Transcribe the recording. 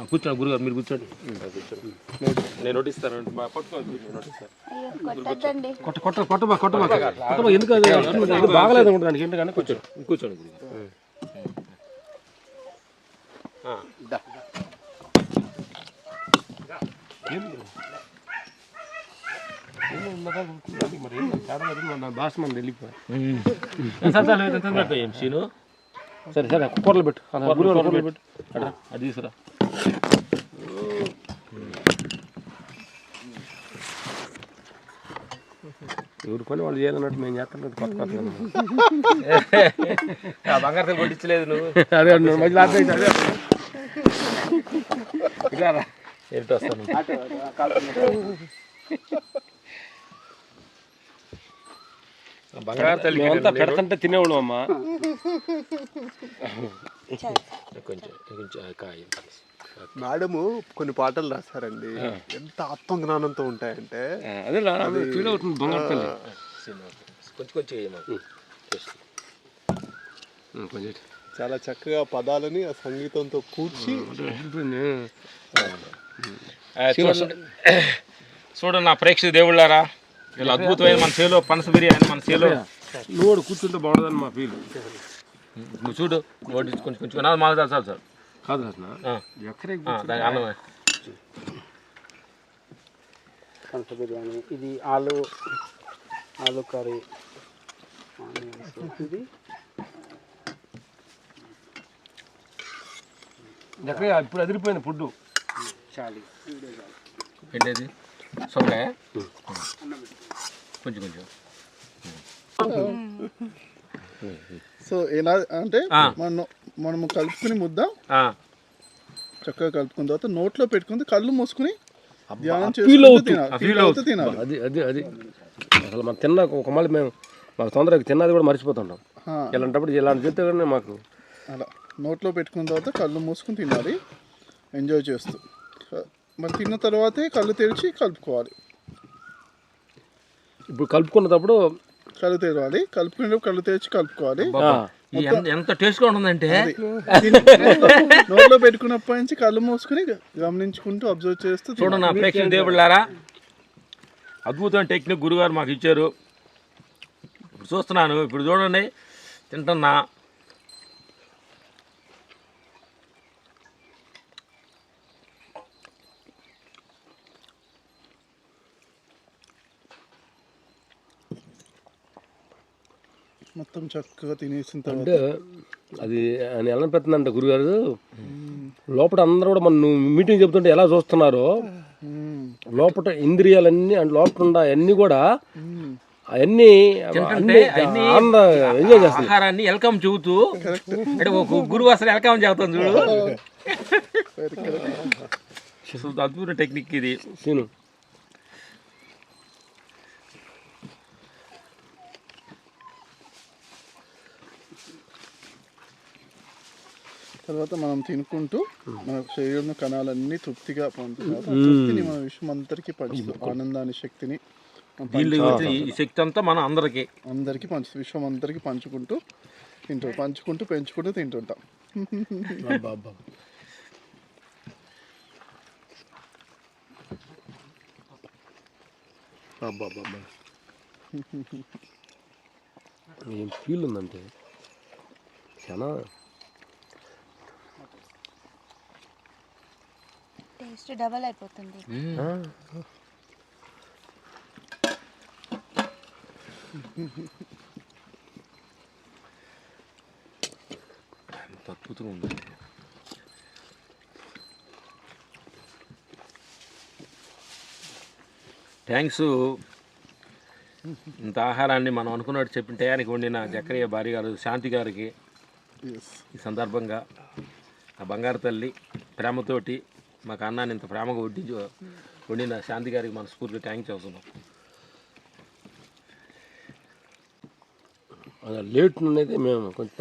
కూర్చోండి గురుగారు, మీరు కూర్చోండి. నేను నోటిస్తాను, కొట్టబా ఎందుకు బాగలేదు అనుకుంటాను ఏంటంటే కూర్చోండి కూర్చోండి గురుగారు. ఏం సీను సరే సరే కూరలు పెట్టు కూరలు పెట్టు అది తీసుకురా. ఎవరి పని వాళ్ళు చేయాలన్నట్టు మేము చేస్తాం కొత్త కొత్త బంగారు కొట్టించలేదు నువ్వు. అదే మధ్యలో ఏంటి వస్తాను బంగారు తల్లి అంతా పెడతంటే తినేవాడు అమ్మా. కొంచెం మేడము కొన్ని పాటలు రాశారండి, ఎంత ఆత్మజ్ఞానంతో ఉంటాయంటే అదే ఫీల్ అవుతుంది బంగారు తల్లి. కొంచెం చాలా చక్కగా పదాలని ఆ సంగీతంతో కూర్చి చూడండి నా ప్రేక్షక దేవుళ్ళారా, ఇలా అద్భుతమైన మన చేలో పనస బిర్యానీ మన చేలో నువ్వు కూర్చుంటే బాగుంటుందని మా ఫీల్. నువ్వు చూడు కొంచెం కొంచెం మాకు చాలు సార్ కాదు దాని అన్నమే పనస బిర్యానీ, ఇది ఆలు కర్రీ, ఇది ఎక్కడ ఇప్పుడు అదిరిపోయింది ఫుడ్ చాలి ఏంటది సొరకాయ కొంచెం కొంచెం. సో ఎలా అంటే మనము కలుపుకుని ముద్ద చక్కగా కలుపుకున్న తర్వాత నోట్లో పెట్టుకుని కళ్ళు మూసుకుని ధ్యానం చేస్తూ తినాలి. అది అది అది అసలు మనం తిన్న ఒక మళ్ళీ మేము మాకు తొందరగా తిన్నది కూడా మర్చిపోతుంటాం. ఇలాంటప్పుడు ఇలాంటి చేస్తే కానీ మాకు అలా నోట్లో పెట్టుకున్న తర్వాత కళ్ళు మూసుకుని తినాలి ఎంజాయ్ చేస్తూ. మరి తిన్న తర్వాతే కళ్ళు తెరిచి కలుపుకోవాలి. ఇప్పుడు కలుపుకున్నప్పుడు కళ్ళు తెరవాలి, కలుపుకునేటప్పుడు కళ్ళు తెరిచి కలుపుకోవాలి. ఎంత టేస్ట్గా ఉంటుందంటే నోట్లో పెట్టుకున్నప్పటి నుంచి కళ్ళు మూసుకుని గమనించుకుంటూ అబ్జర్వ్ చేస్తూ చూడండి నా ప్రేక్షక దేవుళ్ళారా, అద్భుతమైన టెక్నిక్ గురుగారు మాకు ఇచ్చారు. ఇప్పుడు చూస్తున్నాను, ఇప్పుడు చూడండి తింటున్నా. మొత్తం చక్కగా తినేసిన తర్వాత అంటే అది ఆయన ఎలా పెడుతుందంట గురుగారు, లోపల అందరూ కూడా మన మీటింగ్ చెబుతుంటే ఎలా చూస్తున్నారో లోపల ఇంద్రియాలన్నీ అంటే లోపల ఉన్న అవన్నీ కూడా అవన్నీ ఎంజాయ్ చేస్తాయి. ఆహారాన్ని వెల్కమ్ చెబుతూ అంటే ఒక గురువు అసలు వెల్కమ్ చెబుతాం చూడు. అద్భుత టెక్నిక్ ఇది సీను. తర్వాత మనం తినుకుంటూ మన శరీరంలో కణాలన్నీ తృప్తిగా పొందుతాం. తృప్తిని మన విశ్వం అంతరికి పంచుతూ ఆనందాన్ని శక్తిని ఈ శక్తి అంతా మనం అందరికి పంచుతూ విశ్వం అందరికి పంచుకుంటూ పెంచుకుంటూ తింటుంటాం. ఏం ఫీల్ ఉందంటే చాలా టేస్ట్ డబల్ అయిపోతుంది. అద్భుతంగా ఉంది. థ్యాంక్స్. ఇంత ఆహారాన్ని మనం అనుకున్నట్టు చెప్పిన టయానికి వండిన జక్కరయ్య భార్య గారు శాంతి గారికి ఈ సందర్భంగా ఆ బంగారు తల్లి ప్రేమతోటి మాకు అన్నాన్ని ఇంత ప్రేమగా వండిన శాంతి గారికి మనస్ఫూర్తిగా థ్యాంక్స్ చెప్తున్నాం. లేట్ అనేది మేము కొంచెం